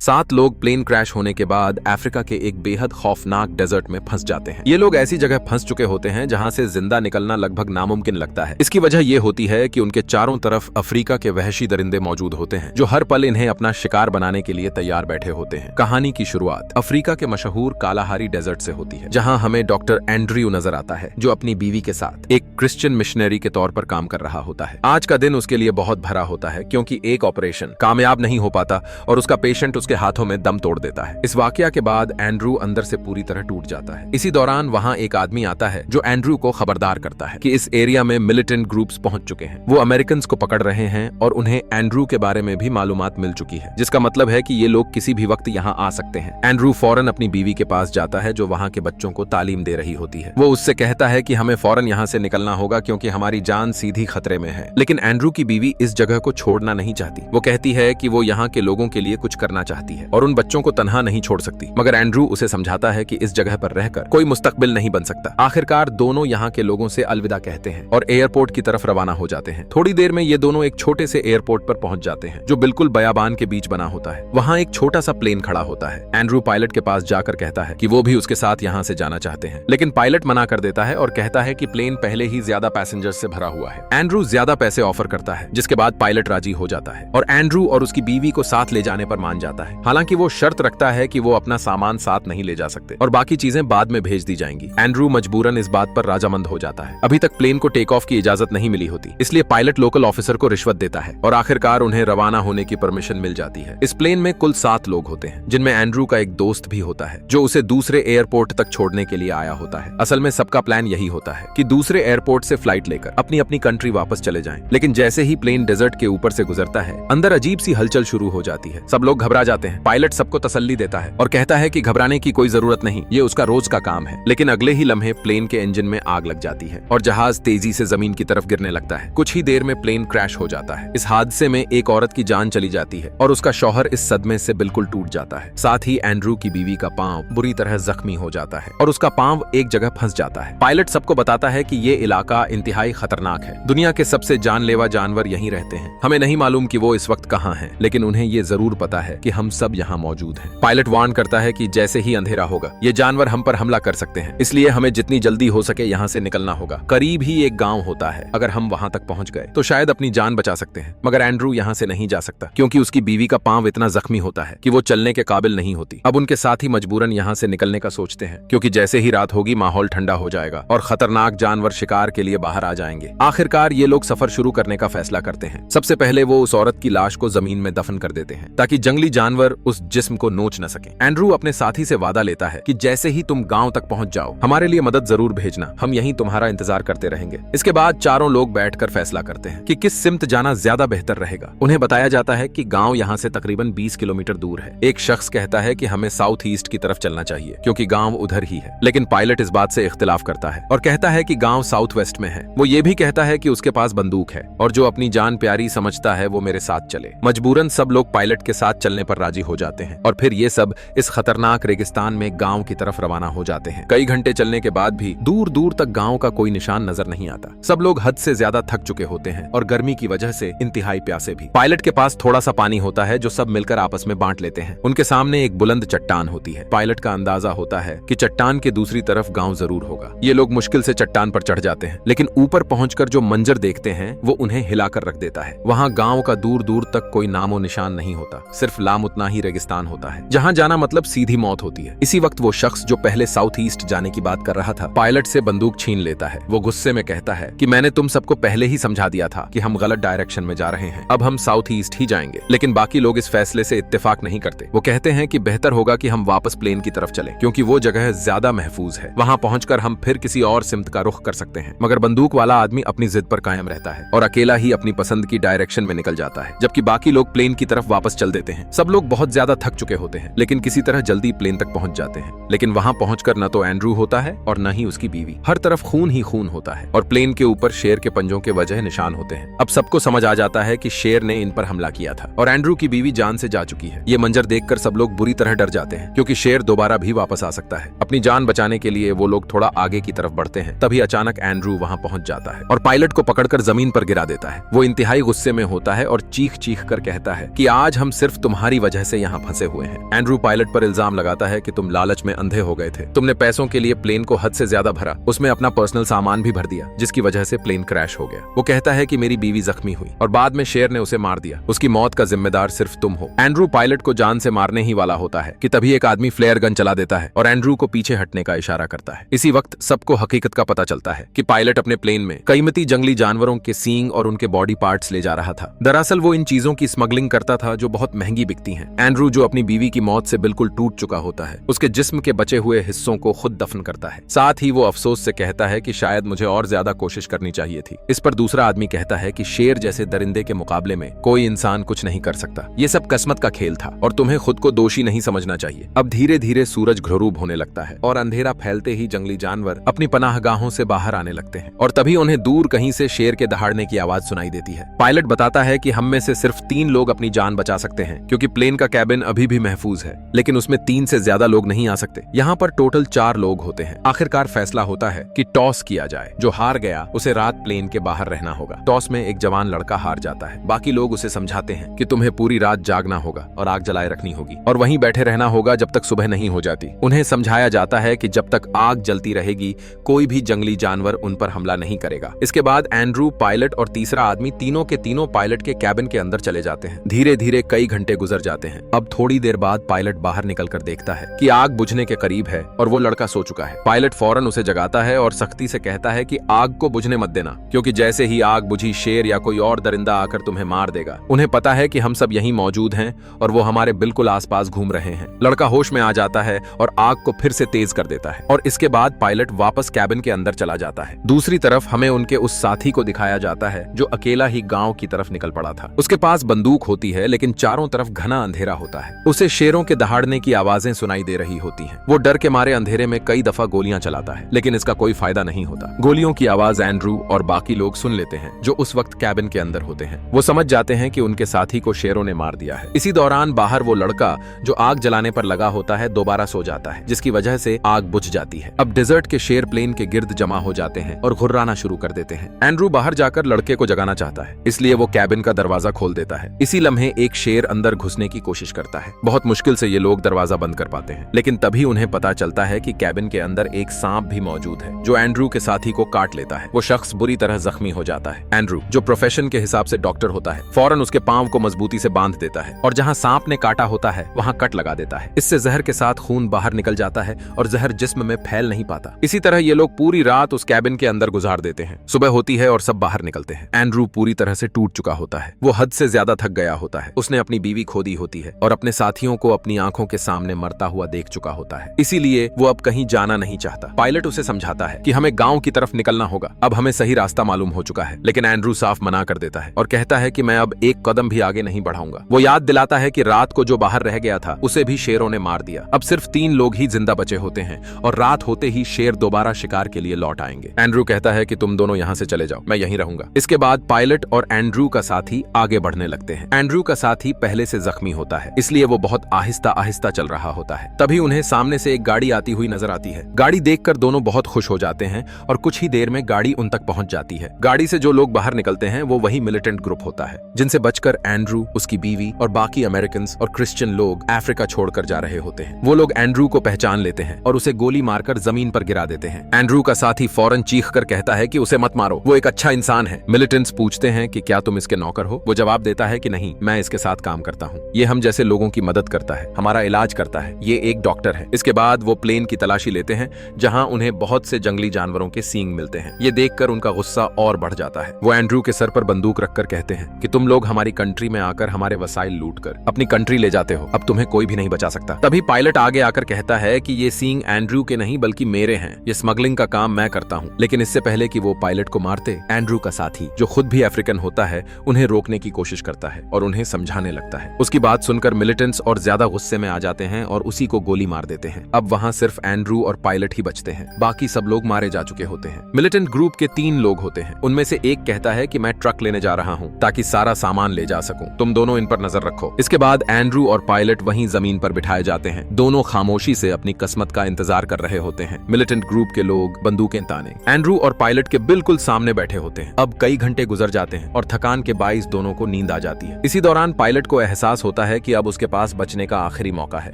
7 लोग plane crash होने के बाद अफ्रीका के एक बेहद खौफनाक डेजर्ट में फंस जाते हैं। ये लोग ऐसी जगह फंस चुके होते हैं जहां से जिंदा निकलना लगभग नामुमकिन लगता है। इसकी वजह यह होती है कि उनके चारों तरफ अफ्रीका के वहशी दरिंदे मौजूद होते हैं जो हर पल इन्हें अपना शिकार बनाने के लिए तैयार बैठे होते हैं। कहानी की शुरुआत अफ्रीका के मशहूर कालाहारी डेजर्ट से होती है, जहां हमें डॉक्टर एंड्रयू नजर आता है जो अपनी बीवी के साथ एक क्रिश्चियन मिशनरी के तौर पर काम कर रहा होता है। आज का दिन उसके लिए बहुत भरा होता है क्योंकि एक ऑपरेशन कामयाब नहीं हो पाता और उसका पेशेंट उसके हाथों में दम तोड़ देता है। इस वाकया के बाद एंड्रू अंदर से पूरी तरह टूट जाता है। इसी दौरान वहां एक आदमी आता है जो एंड्रू को खबरदार करता है कि इस एरिया में मिलिटेंट ग्रुप्स पहुंच चुके हैं। वो अमेरिकन को पकड़ रहे हैं और उन्हें एंड्रू के बारे में भी मालूमात मिल चुकी है, जिसका मतलब है कि ये लोग किसी भी वक्त यहाँ आ सकते हैं। एंड्रू फौरन अपनी बीवी के पास जाता है जो वहां के बच्चों को तालीम दे रही होती है। वो उससे कहता है कि हमें फौरन यहाँ से निकलना होगा क्योंकि हमारी जान सीधी खतरे में है। लेकिन एंड्रू की बीवी इस जगह को छोड़ना नहीं चाहती। वो कहती है कि वो यहाँ के लोगों के लिए कुछ करना चाहती है और उन बच्चों को तन्हा नहीं छोड़ सकती। मगर एंड्रू उसे समझाता है कि इस जगह पर रहकर कोई मुस्तकबिल नहीं बन सकता। आखिरकार दोनों यहाँ के लोगों से अलविदा कहते हैं और एयरपोर्ट की तरफ रवाना हो जाते हैं। थोड़ी देर में ये दोनों एक छोटे से एयरपोर्ट पर पहुंच जाते हैं जो बिल्कुल बयाबान के बीच बना होता है। वहाँ एक छोटा सा प्लेन खड़ा होता है। एंड्रू पायलट के पास जाकर कहता है कि वो भी उसके साथ यहाँ से जाना चाहते हैं, लेकिन पायलट मना कर देता है और कहता है कि प्लेन पहले ही ज्यादा पैसेंजर्स से भरा हुआ है। एंड्रू ज्यादा पैसे ऑफर करता है, जिसके बाद पायलट राजी हो जाता है और एंड्रू और उसकी बीवी को साथ ले जाने पर मान जाता है। हालांकि वो शर्त रखता है कि वो अपना सामान साथ नहीं ले जा सकते और बाकी चीजें बाद में भेज दी जाएंगी। एंड्रू मजबूरन इस बात पर राजामंद हो जाता है। अभी तक प्लेन को टेक ऑफ की इजाजत नहीं मिली होती, इसलिए पायलट लोकल ऑफिसर को रिश्वत देता है और आखिरकार उन्हें रवाना होने की परमिशन मिल जाती है। इस प्लेन में कुल 7 लोग होते हैं, जिनमें एंड्रू का एक दोस्त भी होता है जो उसे दूसरे एयरपोर्ट तक छोड़ने के लिए आया होता है। असल में सबका प्लान यही होता है कि दूसरे एयरपोर्ट से फ्लाइट लेकर अपनी अपनी कंट्री वापस चले जाएं। लेकिन जैसे ही प्लेन डेजर्ट के ऊपर से गुजरता है, अंदर अजीब सी हलचल शुरू हो जाती है। सब लोग घबरा जाते हैं। पायलट सबको तसल्ली देता है और कहता है कि घबराने की कोई जरूरत नहीं, ये उसका रोज का काम है। लेकिन अगले ही लम्हे प्लेन के इंजन में आग लग जाती है और जहाज तेजी से जमीन की तरफ गिरने लगता है। कुछ ही देर में प्लेन क्रैश हो जाता है। इस हादसे में एक औरत की जान चली जाती है और उसका शौहर इस सदमे से बिल्कुल टूट जाता है। साथ ही एंड्रू की बीवी का पांव बुरी तरह जख्मी हो जाता है और उसका पांव एक जगह फंस जाता है। पायलट सबको बताता है कि ये इलाका इंतहाई खतरनाक है। दुनिया के सबसे जानलेवा जानवर यहीं रहते हैं। हमें नहीं मालूम कि वो इस वक्त कहाँ हैं, लेकिन उन्हें ये जरूर पता है कि हम सब यहाँ मौजूद हैं। पायलट वार्न करता है कि जैसे ही अंधेरा होगा ये जानवर हम पर हमला कर सकते हैं, इसलिए हमें जितनी जल्दी हो सके यहाँ से निकलना होगा। करीब ही एक गाँव होता है, अगर हम वहाँ तक पहुँच गए तो शायद अपनी जान बचा सकते हैं। मगर एंड्रू यहाँ से नहीं जा सकता क्योंकि उसकी बीवी का पांव इतना जख्मी होता है कि वो चलने के काबिल नहीं होती। अब उनके साथी मजबूरन यहाँ से निकलने का सोचते हैं क्योंकि जैसे ही रात होगी माहौल ठंडा हो जाएगा और खतरनाक जानवर शिकार के लिए बाहर आ जाएंगे। आखिरकार ये लोग सफर शुरू करने का फैसला करते हैं। सबसे पहले वो उस औरत की लाश को जमीन में दफन कर देते हैं ताकि जंगली जानवर उस जिस्म को नोच न सके। एंड्रू अपने साथी से वादा लेता है कि जैसे ही तुम गांव तक पहुंच जाओ हमारे लिए मदद जरूर भेजना, हम यहीं तुम्हारा इंतजार करते रहेंगे। इसके बाद चारों लोग बैठकर फैसला करते हैं कि किस सिमत जाना ज्यादा बेहतर रहेगा। उन्हें बताया जाता है कि गांव यहाँ से तकरीबन 20 किलोमीटर दूर है। एक शख्स कहता है कि हमें साउथ ईस्ट की तरफ चलना चाहिए क्योंकि गांव उधर ही है, लेकिन पायलट इस बात से इख्तिलाफ करता है और कहता है कि गांव साउथ वेस्ट में है। वो ये भी कहता है कि उसके पास बंदूक है और जो अपनी जान प्यारी समझता है वो मेरे साथ चले। मजबूरन सब लोग पायलट के साथ चलने पर राजी हो जाते हैं और फिर ये सब इस खतरनाक रेगिस्तान में गांव की तरफ रवाना हो जाते हैं। कई घंटे चलने के बाद भी दूर दूर तक गांव का कोई निशान नजर नहीं आता। सब लोग हद से ज्यादा थक चुके होते हैं और गर्मी की वजह से इंतहाई प्यासे भी। पायलट के पास थोड़ा सा पानी होता है जो सब मिलकर आपस में बांट लेते हैं। उनके सामने एक बुलंद चट्टान होती है। पायलट का अंदाजा होता है कि चट्टान के दूसरी तरफ गांव जरूर होगा। ये लोग मुश्किल से चट्टान पर चढ़ जाते हैं, लेकिन ऊपर पहुंचकर जो मंजर देखते हैं वो उन्हें हिलाकर रख देता है। वहां गांव का दूर दूर तक कोई नामो निशान नहीं होता, सिर्फ लामुतना ही रेगिस्तान होता है जहां जाना मतलब सीधी मौत होती है। इसी वक्त वो शख्स जो पहले साउथ ईस्ट जाने की बात कर रहा था पायलट से बंदूक छीन लेता है। वो गुस्से में कहता है कि मैंने तुम सबको पहले ही समझा दिया था कि हम गलत डायरेक्शन में जा रहे हैं, अब हम साउथ ईस्ट ही जाएंगे। लेकिन बाकी लोग इस फैसले से इत्तेफाक नहीं करते। वो कहते हैं कि बेहतर होगा कि हम वापस प्लेन की तरफ चलें क्योंकि वो जगह ज्यादा महफूज है। वहां पहुंचकर हम फिर किसी और सिमत का रुख कर सकते हैं। मगर बंदूक वाला आदमी अपनी जिद पर कायम रहता है और अकेला ही अपनी पसंद की डायरेक्शन में निकल जाता है, जबकि बाकी लोग प्लेन की तरफ वापस चल देते हैं। सब लोग बहुत ज्यादा थक चुके होते हैं, लेकिन किसी तरह जल्दी प्लेन तक पहुंच जाते हैं। लेकिन वहां पहुंचकर न तो एंड्रू होता है और न ही उसकी बीवी। हर तरफ खून ही खून होता है और प्लेन के ऊपर शेर के पंजों के वजह निशान होते हैं। अब सबको समझ आ जाता है कि शेर ने इन पर हमला किया था और एंड्रू की बीवी जान से जा चुकी है। ये मंजर देखकर सब लोग बुरी तरह डर जाते हैं क्योंकि शेर दोबारा भी वापस आ सकता है। अपनी जान बचाने के लिए वो लोग थोड़ा आगे की तरफ बढ़ते हैं। तभी अचानक एंड्रू वहां पहुंच जाता है और पायलट को पकड़कर जमीन पर गिरा देता है। वो इंतहाई गुस्से में होता है और चीख चीख कर कहता है कि आज हम सिर्फ तुम्हारी वजह वजह से यहाँ फंसे हुए हैं। एंड्रू पायलट पर इल्जाम लगाता है कि तुम लालच में अंधे हो गए थे, तुमने पैसों के लिए प्लेन को हद से ज्यादा भरा, उसमें अपना पर्सनल सामान भी भर दिया, जिसकी वजह से प्लेन क्रैश हो गया। वो कहता है कि मेरी बीवी जख्मी हुई और बाद में शेर ने उसे मार दिया, उसकी मौत का जिम्मेदार सिर्फ तुम हो। एंड्रू पायलट को जान से मारने ही वाला होता है कि तभी एक आदमी फ्लेयर गन चला देता है और एंड्रू को पीछे हटने का इशारा करता है। इसी वक्त सबको हकीकत का पता चलता है कि पायलट अपने प्लेन में कीमती जंगली जानवरों के सींग और उनके बॉडी पार्ट्स ले जा रहा था। दरअसल वो इन चीजों की स्मगलिंग करता था जो बहुत महंगी बिकती हैं। एंड्रू, जो अपनी बीवी की मौत से बिल्कुल टूट चुका होता है, उसके जिस्म के बचे हुए हिस्सों को खुद दफन करता है। साथ ही वो अफसोस से कहता है कि शायद मुझे और ज्यादा कोशिश करनी चाहिए थी। इस पर दूसरा आदमी कहता है कि शेर जैसे दरिंदे के मुकाबले में कोई इंसान कुछ नहीं कर सकता, ये सब किस्मत का खेल था और तुम्हें खुद को दोषी नहीं समझना चाहिए। अब धीरे धीरे सूरज घ्रूब होने लगता है और अंधेरा फैलते ही जंगली जानवर अपनी पनाहगाहों से बाहर आने लगते हैं और तभी उन्हें दूर कहीं से शेर के दहाड़ने की आवाज सुनाई देती है। पायलट बताता है कि हम में से सिर्फ 3 लोग अपनी जान बचा सकते हैं क्योंकि प्लेन का कैबिन अभी भी महफूज है, लेकिन उसमें 3 से ज्यादा लोग नहीं आ सकते। यहाँ पर टोटल 4 लोग होते हैं। आखिरकार फैसला होता है कि टॉस किया जाए। जो हार गया उसे रात प्लेन के बाहर रहना होगा। टॉस में एक जवान लड़का हार जाता है। बाकी लोग उसे समझाते हैं कि तुम्हें पूरी रात जागना होगा और आग जलाए रखनी होगी और वहीं बैठे रहना होगा जब तक सुबह नहीं हो जाती। उन्हें समझाया जाता है कि जब तक आग जलती रहेगी कोई भी जंगली जानवर उन पर हमला नहीं करेगा। इसके बाद एंड्रू, पायलट और तीसरा आदमी तीनों के तीनों पायलट के कैबिन के अंदर चले जाते हैं। धीरे धीरे कई घंटे गुजर जाते हैं। अब थोड़ी देर बाद पायलट बाहर निकलकर देखता है कि आग बुझने के करीब है और वो लड़का सो चुका है। पायलट फौरन उसे जगाता है और सख्ती से कहता है कि आग को बुझने मत देना, क्योंकि जैसे ही आग बुझी शेर या कोई और दरिंदा आकर तुम्हें मार देगा। उन्हें पता है कि हम सब यहीं मौजूद हैं और वो हमारे बिल्कुल आसपास घूम रहे हैं। लड़का होश में आ जाता है और आग को फिर से तेज कर देता है और इसके बाद पायलट वापस कैबिन के अंदर चला जाता है। दूसरी तरफ हमें उनके उस साथी को दिखाया जाता है जो अकेला ही गांव की तरफ निकल पड़ा था। उसके पास बंदूक होती है लेकिन चारों तरफ घना अंधेरा होता है। उसे शेरों के दहाड़ने की आवाजें सुनाई दे रही होती हैं। वो डर के मारे अंधेरे में कई दफा गोलियां चलाता है लेकिन इसका कोई फायदा नहीं होता। गोलियों की आवाज एंड्रू और बाकी लोग सुन लेते हैं जो उस वक्त कैबिन के अंदर होते हैं। वो समझ जाते हैं कि उनके साथी को शेरों ने मार दिया है। इसी दौरान बाहर वो लड़का जो आग जलाने पर लगा होता है दोबारा सो जाता है, जिसकी वजह से आग बुझ जाती है। अब डेजर्ट के शेर प्लेन के गिर्द जमा हो जाते हैं और घुर्राना शुरू कर देते हैं। एंड्रू बाहर जाकर लड़के को जगाना चाहता है, इसलिए वो कैबिन का दरवाजा खोल देता है। इसी लम्हे एक शेर अंदर घुसने की कोशिश करता है। बहुत मुश्किल से ये लोग दरवाजा बंद कर पाते हैं, लेकिन तभी उन्हें पता चलता है कि कैबिन के अंदर एक सांप भी मौजूद है जो एंड्रू के साथी को काट लेता है। वो शख्स बुरी तरह जख्मी हो जाता है। एंड्रू, जो प्रोफेशन के हिसाब से डॉक्टर होता है, फौरन उसके पांव को मजबूती से बांध देता है और जहां सांप ने काटा होता है वहां कट लगा देता है। इससे जहर के साथ खून बाहर निकल जाता है और जहर जिस्म में फैल नहीं पाता। इसी तरह ये लोग पूरी रात उस कैबिन के अंदर गुजार देते हैं। सुबह होती है और सब बाहर निकलते हैं। एंड्रू पूरी तरह से टूट चुका होता है। वो हद से ज्यादा थक गया होता है। उसने अपनी बीवी खो दी होती है और अपने साथियों को अपनी आंखों के सामने मरता हुआ देख चुका होता है। इसीलिए वो अब कहीं जाना नहीं चाहता। पायलट उसे समझाता है कि हमें गांव की तरफ निकलना होगा, अब हमें सही रास्ता मालूम हो चुका है, लेकिन एंड्रू साफ मना कर देता है और कहता है कि मैं अब एक कदम भी आगे नहीं बढ़ाऊंगा। वो याद दिलाता है कि रात को जो बाहर रह गया था उसे भी शेरों ने मार दिया। अब सिर्फ 3 लोग ही जिंदा बचे होते हैं और रात होते ही शेर दोबारा शिकार के लिए लौट आएंगे। एंड्रू कहता है कि तुम दोनों यहाँ से चले जाओ, मैं यहीं रहूंगा। इसके बाद पायलट और एंड्रू का साथी आगे बढ़ने लगते हैं। एंड्रू का साथी पहले से जख्मी होता है, इसलिए वो बहुत आहिस्ता आहिस्ता चल रहा होता है। तभी उन्हें सामने से एक गाड़ी आती हुई नजर आती है। गाड़ी देखकर दोनों बहुत खुश हो जाते हैं और कुछ ही देर में गाड़ी उन तक पहुंच जाती है। गाड़ी से जो लोग बाहर निकलते हैं वो वही मिलिटेंट ग्रुप होता है जिनसे बचकर एंड्रू, उसकी बीवी और बाकी अमेरिकन और क्रिश्चियन लोग अफ्रीका छोड़कर जा रहे होते हैं। वो लोग एंड्रू को पहचान लेते हैं और उसे गोली मारकर जमीन पर गिरा देते हैं। एंड्रू का साथी फौरन चीख कर कहता है कि उसे मत मारो, वो एक अच्छा इंसान है। मिलिटेंट्स पूछते हैं कि क्या तुम इसके नौकर हो? वो जवाब देता है कि नहीं, मैं इसके साथ काम करता हूँ। ये हम जैसे लोगों की मदद करता है, हमारा इलाज करता है, ये एक डॉक्टर है। इसके बाद वो प्लेन की तलाशी लेते हैं जहाँ उन्हें बहुत से जंगली जानवरों के सींग मिलते हैं। ये देखकर उनका गुस्सा और बढ़ जाता है। वो एंड्रू के सर पर बंदूक रखकर कहते हैं कि तुम लोग हमारी कंट्री में आकर हमारे वसाइल लूट कर अपनी कंट्री ले जाते हो, अब तुम्हें कोई भी नहीं बचा सकता। तभी पायलट आगे आकर कहता है कि ये सींग एंड्रू के नहीं बल्कि मेरे हैं, ये स्मगलिंग का काम मैं करता हूँ। लेकिन इससे पहले कि वो पायलट को मारते, एंड्रू का साथी जो खुद भी अफ्रीकन होता है उन्हें रोकने की कोशिश करता है और उन्हें समझाने लगता है। उसकी बात सुनकर मिलिटेंट्स और ज्यादा गुस्से में आ जाते हैं और उसी को गोली मार देते हैं। अब वहाँ सिर्फ एंड्रू और पायलट ही बचते हैं, बाकी सब लोग मारे जा चुके होते हैं। मिलिटेंट ग्रुप के 3 लोग होते हैं। उनमें से एक कहता है कि मैं ट्रक लेने जा रहा हूँ ताकि सारा सामान ले जा सकूं, तुम दोनों इन पर नजर रखो। इसके बाद एंड्रू और पायलट वहीं जमीन पर बिठाए जाते हैं। दोनों खामोशी से अपनी किस्मत का इंतजार कर रहे होते हैं। मिलिटेंट ग्रुप के लोग बंदूकें ताने एंड्रू और पायलट के बिल्कुल सामने बैठे होते हैं। अब कई घंटे गुजर जाते हैं और थकान के बाइस दोनों को नींद आ जाती है। इसी दौरान पायलट को एहसास होता होता है कि अब उसके पास बचने का आखिरी मौका है,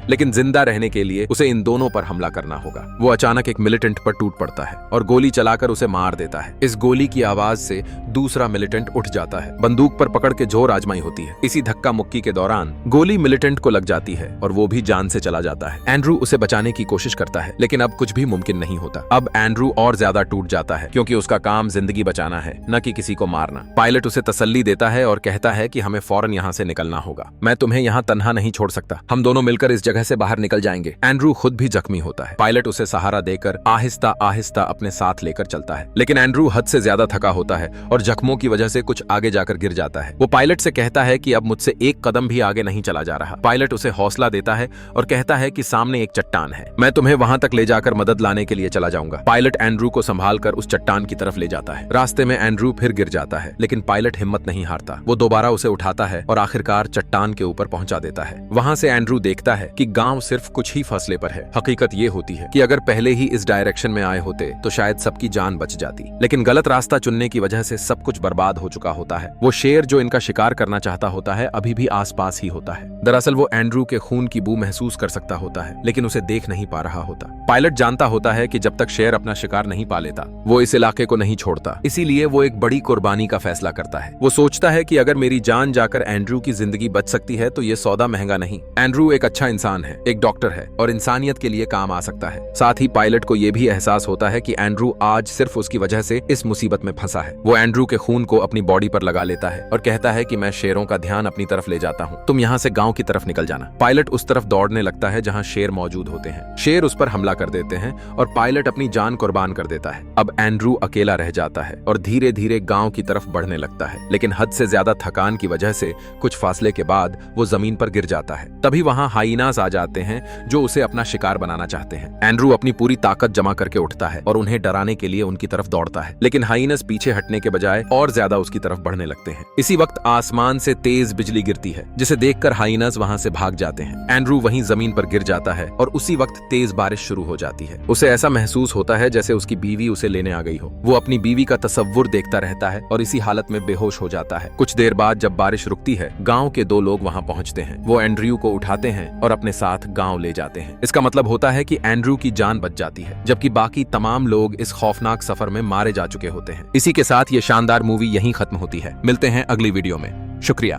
लेकिन जिंदा रहने के लिए उसे इन दोनों पर हमला करना होगा। वो अचानक एक मिलिटेंट पर टूट पड़ता है और गोली चलाकर उसे मार देता है। इस गोली की आवाज से दूसरा मिलिटेंट उठ जाता है। बंदूक पर पकड़ के जोर आजमाई होती है। इसी धक्का मुक्की के दौरान गोली मिलिटेंट को लग जाती है और वो भी जान से चला जाता है। एंड्रू उसे बचाने की कोशिश करता है, लेकिन अब कुछ भी मुमकिन नहीं होता। अब एंड्रू और ज्यादा टूट जाता है, क्योंकि उसका काम जिंदगी बचाना है, न कि किसी को मारना। पायलट उसे तसल्ली देता है और कहता है कि हमें फौरन यहाँ से निकलना होगा। मैं तुम्हें यहाँ तन्हा नहीं छोड़ सकता, हम दोनों मिलकर इस जगह से बाहर निकल जाएंगे। एंड्रू खुद भी जख्मी होता है। पायलट उसे सहारा देकर आहिस्ता आहिस्ता अपने साथ लेकर चलता है, लेकिन एंड्रू हद से ज्यादा थका होता है और जख्मों की वजह से कुछ आगे जाकर गिर जाता है। वो पायलट से कहता है कि अब मुझसे एक कदम भी आगे नहीं चला जा रहा। पायलट उसे हौसला देता है और कहता है कि सामने एक चट्टान है, मैं तुम्हें वहां तक ले जाकर मदद लाने के लिए चला जाऊंगा। पायलट एंड्रू को संभालकर उस चट्टान की तरफ ले जाता है। रास्ते में एंड्रू फिर गिर जाता है, लेकिन पायलट हिम्मत नहीं हारता। वो दोबारा उसे उठाता है और आखिरकार चट्टान के ऊपर पहुंचा देता है। वहां से एंड्रू देखता है कि गांव सिर्फ कुछ ही फासले पर है। हकीकत ये होती है कि अगर पहले ही इस डायरेक्शन में आए होते तो शायद सबकी जान बच जाती, लेकिन गलत रास्ता चुनने की वजह से सब कुछ बर्बाद हो चुका होता है। वो शेर जो इनका शिकार करना चाहता होता है अभी भी आसपास ही होता है। दरअसल वो एंड्रू के खून की बू महसूस कर सकता होता है, लेकिन उसे देख नहीं पा रहा होता। पायलट जानता होता है कि जब तक शेर अपना शिकार नहीं पा लेता वो इस इलाके को नहीं छोड़ता, इसीलिए वो एक बड़ी कुर्बानी का फैसला करता है। वो सोचता है कि अगर मेरी जान जाकर एंड्रू की जिंदगी बच सकती है तो ये सौदा महंगा नहीं। एंड्रू एक अच्छा इंसान है, एक डॉक्टर है और इंसानियत के लिए काम आ सकता है। साथ ही पायलट को यह भी एहसास होता है कि एंड्रू आज सिर्फ उसकी वजह से इस मुसीबत में फंसा है। वो एंड्रू के खून को अपनी बॉडी पर लगा लेता है और कहता है कि मैं शेरों का ध्यान अपनी तरफ ले जाता हूँ, तुम यहाँ से गांव की तरफ निकल जाना। पायलट उस तरफ दौड़ने लगता है जहाँ शेर मौजूद होते हैं। शेर उस पर हमला कर देते हैं और पायलट अपनी जान कुर्बान कर देता है। अब एंड्रू अकेला रह जाता है और धीरे धीरे गांव की तरफ बढ़ने लगता है, लेकिन हद से ज्यादा थकान की वजह से कुछ फासले के बाद वो जमीन पर गिर जाता है। तभी वहां हाइनास आ जाते हैं जो उसे अपना शिकार बनाना चाहते हैं। एंड्रू अपनी पूरी ताकत जमा करके उठता है और उन्हें डराने के लिए उनकी तरफ दौड़ता है, लेकिन हाइनस पीछे हटने के बजाय और ज्यादा उसकी तरफ बढ़ने लगते हैं। इसी वक्त आसमान से तेज बिजली गिरती है, जिसे देखकर हाइनस वहां से भाग जाते हैं। एंड्रू वहीं जमीन पर गिर जाता है और उसी वक्त तेज बारिश शुरू हो जाती है। उसे ऐसा महसूस होता है जैसे उसकी बीवी उसे लेने आ गई हो। वो अपनी बीवी का तस्वुर देखता रहता है और इसी हालत में बेहोश हो जाता है। कुछ देर बाद जब बारिश रुकती है, गांव के दो लोग वहां पहुंचते हैं। वो एंड्रयू को उठाते हैं और अपने साथ गांव ले जाते हैं। इसका मतलब होता है कि एंड्रू की जान बच जाती है, जबकि बाकी तमाम लोग इस खौफनाक सफर में मारे जा चुके होते हैं। इसी के साथ ये शानदार मूवी यहीं खत्म होती है। मिलते हैं अगली वीडियो में। शुक्रिया।